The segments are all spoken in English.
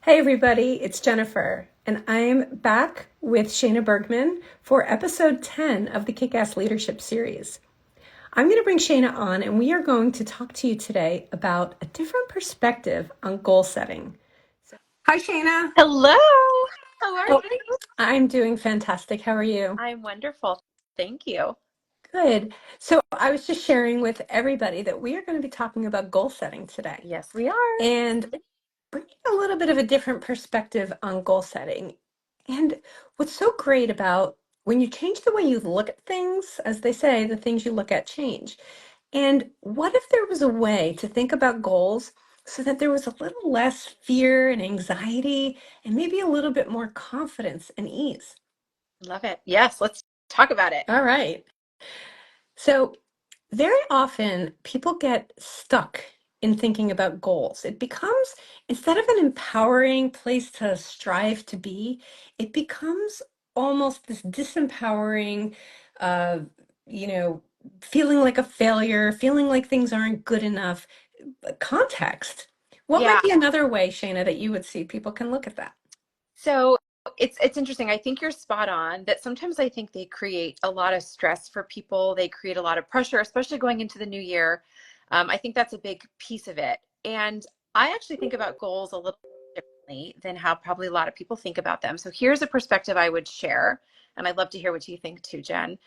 Hey everybody, it's Jennifer, and I'm back with Shayna Bergman for episode 10 of the Kick-Ass Leadership series. I'm going to bring Shayna on, and we are going to talk to you today about a different perspective on goal setting. Hi, Shayna. Hello. How are Oh, you? I'm doing fantastic. How are you? I'm wonderful. Thank you. Good. So I was just sharing with everybody that we are going to be talking about goal setting today Yes, we are. and bringing a little bit of a different perspective on goal setting. And what's so great about when you change the way you look at things, as they say, the things you look at change. And what if there was a way to think about goals so that there was a little less fear and anxiety and maybe a little bit more confidence and ease? Love it. Yes, let's talk about it. All right. So, very often people get stuck in thinking about goals. It becomes, instead of an empowering place to strive to be, it becomes almost this disempowering, uh, you know, feeling like a failure, feeling like things aren't good enough context. What might Yeah. be another way, Shayna, that you would see people can look at that? So it's interesting. I think you're spot on that sometimes I think they create a lot of stress for people. They create a lot of pressure, especially going into the new year. I think that's a big piece of it. And I actually think about goals a little differently than how probably a lot of people think about them. So here's a perspective I would share, and I'd love to hear what you think too, Jen.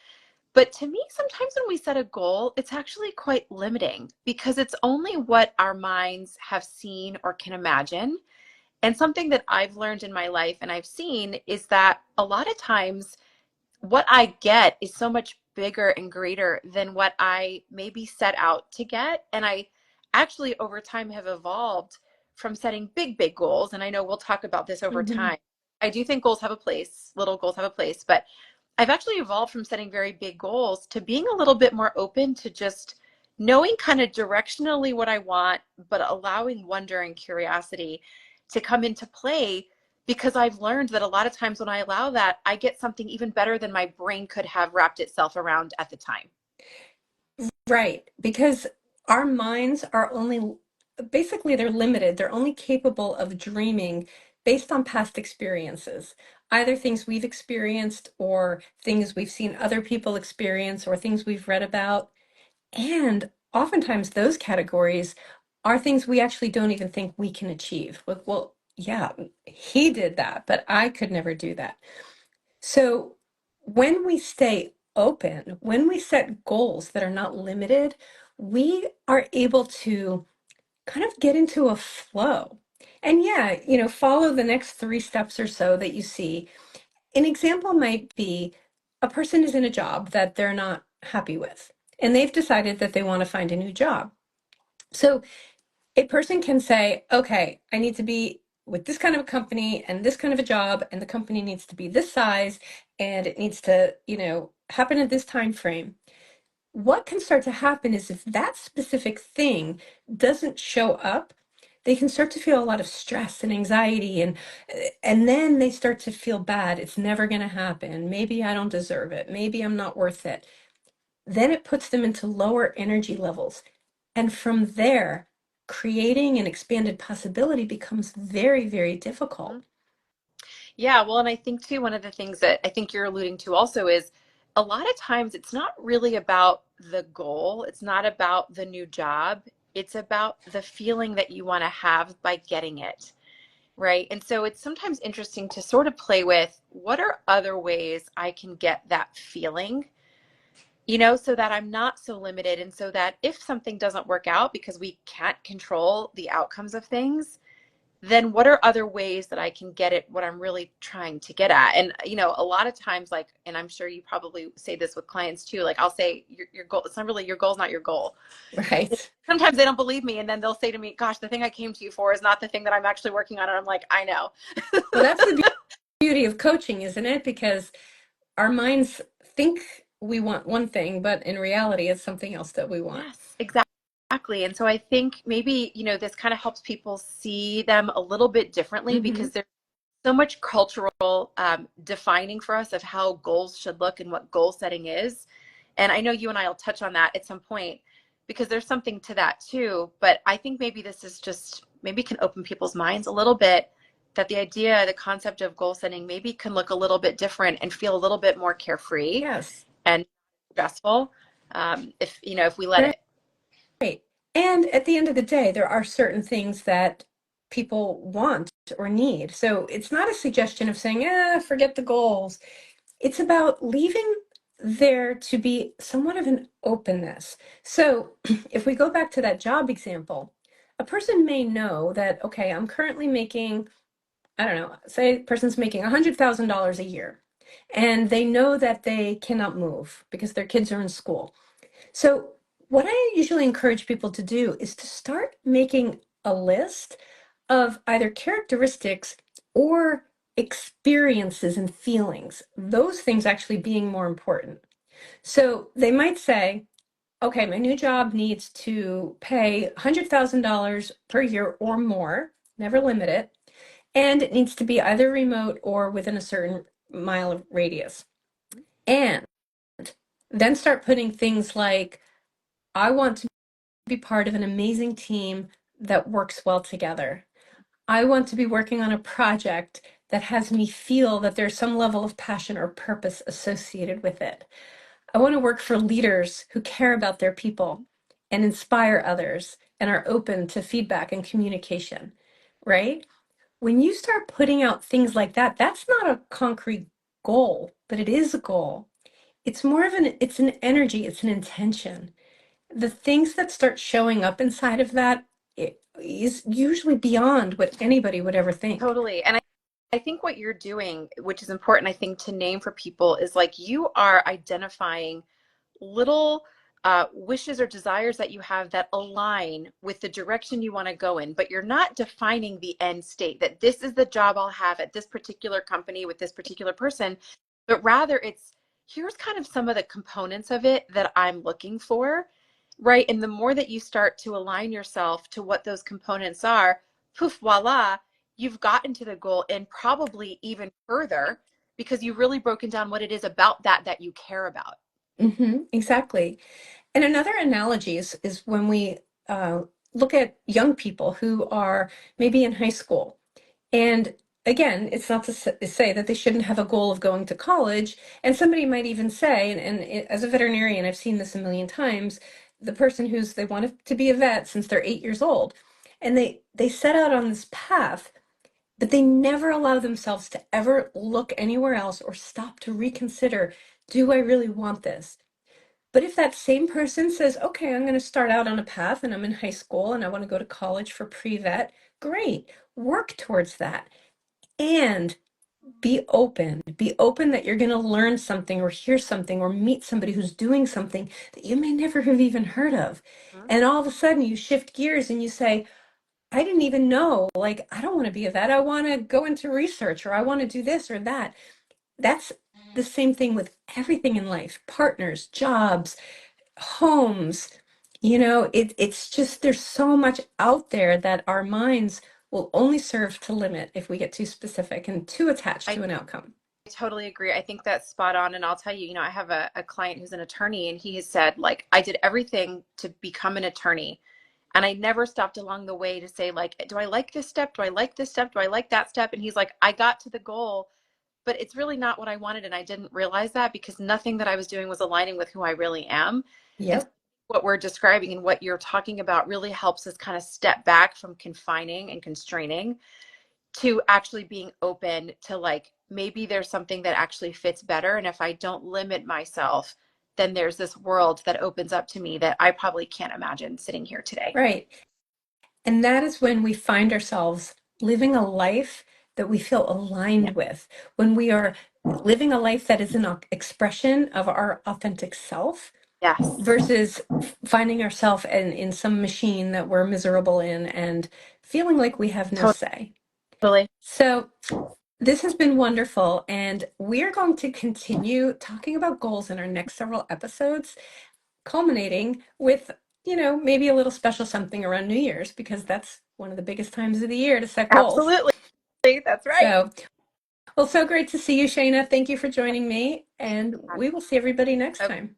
But to me, sometimes when we set a goal, it's actually quite limiting because it's only what our minds have seen or can imagine. And something that I've learned in my life and I've seen is that a lot of times what I get is so much bigger and greater than what I maybe set out to get. And I actually, over time, have evolved from setting big, big goals. And I know we'll talk about this over Mhm. time. I do think goals have a place, little goals have a place, but I've actually evolved from setting very big goals to being a little bit more open to just knowing kind of directionally what I want, but allowing wonder and curiosity to come into play because I've learned that a lot of times when I allow that, I get something even better than my brain could have wrapped itself around at the time. Right, because our minds are only, basically, they're limited. They're only capable of dreaming based on past experiences, either things we've experienced or things we've seen other people experience or things we've read about. And oftentimes those categories are things we actually don't even think we can achieve. Well, yeah, he did that, but I could never do that. So when we stay open, when we set goals that are not limited, we are able to kind of get into a flow. And yeah, follow the next three steps or so that you see. An example might be a person is in a job that they're not happy with, and they've decided that they want to find a new job. So a person can say, okay, I need to be with this kind of a company and this kind of a job, and the company needs to be this size, and it needs to, happen at this time frame. What can start to happen is if that specific thing doesn't show up, they can start to feel a lot of stress and anxiety, and then they start to feel bad. It's never going to happen. Maybe I don't deserve it. Maybe I'm not worth it. Then it puts them into lower energy levels. And from there, creating an expanded possibility becomes very, very difficult. Yeah, well, and I think too, one of the things that I think you're alluding to also is a lot of times it's not really about the goal, it's not about the new job, it's about the feeling that you want to have by getting it, right? And so it's sometimes interesting to sort of play with what are other ways I can get that feeling, so that I'm not so limited. And so that if something doesn't work out because we can't control the outcomes of things, then what are other ways that I can get at what I'm really trying to get at? And, a lot of times, like, and I'm sure you probably say this with clients too, like I'll say, your goal, it's not really your goal, is not your goal. Right. Sometimes they don't believe me. And then they'll say to me, gosh, the thing I came to you for is not the thing that I'm actually working on. And I'm like, I know. Well, that's the beauty of coaching, isn't it? Because our minds think we want one thing, but in reality, it's something else that we want. Yes, exactly. And so I think maybe, this kind of helps people see them a little bit differently Hmm. because there's so much cultural defining for us of how goals should look and what goal setting is. And I know you and I will touch on that at some point because there's something to that too. But I think maybe this is just maybe can open people's minds a little bit that the idea, the concept of goal setting maybe can look a little bit different and feel a little bit more carefree Yes. and stressful, if if we let Right. it. And at the end of the day, there are certain things that people want or need. So it's not a suggestion of saying, forget the goals. It's about leaving there to be somewhat of an openness. So if we go back to that job example, a person may know that, okay, I'm currently making, I don't know, say a person's making $100,000 a year, and they know that they cannot move because their kids are in school. So, what I usually encourage people to do is to start making a list of either characteristics or experiences and feelings, those things actually being more important. So, they might say, okay, my new job needs to pay $100,000 per year or more, never limit it, and it needs to be either remote or within a certain mile radius. And then start putting things like, I want to be part of an amazing team that works well together. I want to be working on a project that has me feel that there's some level of passion or purpose associated with it. I want to work for leaders who care about their people and inspire others and are open to feedback and communication, right? When you start putting out things like that, that's not a concrete goal, but it is a goal. It's more of it's an energy, it's an intention. The things that start showing up inside of that is usually beyond what anybody would ever think. Totally. And I think what you're doing, which is important, I think, to name for people, is like you are identifying little wishes or desires that you have that align with the direction you want to go in, but you're not defining the end state that this is the job I'll have at this particular company with this particular person, but rather it's here's kind of some of the components of it that I'm looking for, right? And the more that you start to align yourself to what those components are, poof, voila, you've gotten to the goal and probably even further because you've really broken down what it is about that you care about. Exactly. And another analogy is when we uh, look at young people who are maybe in high school. And again, it's not to say that they shouldn't have a goal of going to college. And somebody might even say, as a veterinarian, I've seen this a million times, the person they want to be a vet since they're 8 years old. And they set out on this path, but they never allow themselves to ever look anywhere else or stop to reconsider, do I really want this? But if that same person says, okay, I'm going to start out on a path and I'm in high school and I want to go to college for pre-vet, great. Work towards that. And be open. Be open that you're going to learn something or hear something or meet somebody who's doing something that you may never have even heard of. Mhm. And all of a sudden you shift gears and you say, I didn't even know, like, I don't want to be a vet. I want to go into research or I want to do this or that. That's the same thing with everything in life, partners, jobs, homes. It's just there's so much out there that our minds will only serve to limit if we get too specific and too attached I to an outcome. totally agree. I think that's spot on. And I'll tell you, I have a client who's an attorney, and he has said, like, I did everything to become an attorney. And I never stopped along the way to say, like, do I like this step? Do I like this step? Do I like that step? And he's like, I got to the goal, but it's really not what I wanted. And I didn't realize that because nothing that I was doing was aligning with who I really am. And so Yep. what we're describing and what you're talking about really helps us kind of step back from confining and constraining to actually being open to, like, maybe there's something that actually fits better. And if I don't limit myself, then there's this world that opens up to me that I probably can't imagine sitting here today. Right. And that is when we find ourselves living a life that we feel Yeah. aligned with, when we are living a life that is an expression of our authentic self Yes. versus finding ourselves in some machine that we're miserable in and feeling like we have no say. Totally. So this has been wonderful, and we're going to continue talking about goals in our next several episodes, culminating with, maybe a little special something around New Year's, because that's one of the biggest times of the year to set goals. Absolutely. That's right. So, well, so great to see you, Shayna. Thank you for joining me, and we will see everybody next Okay. time.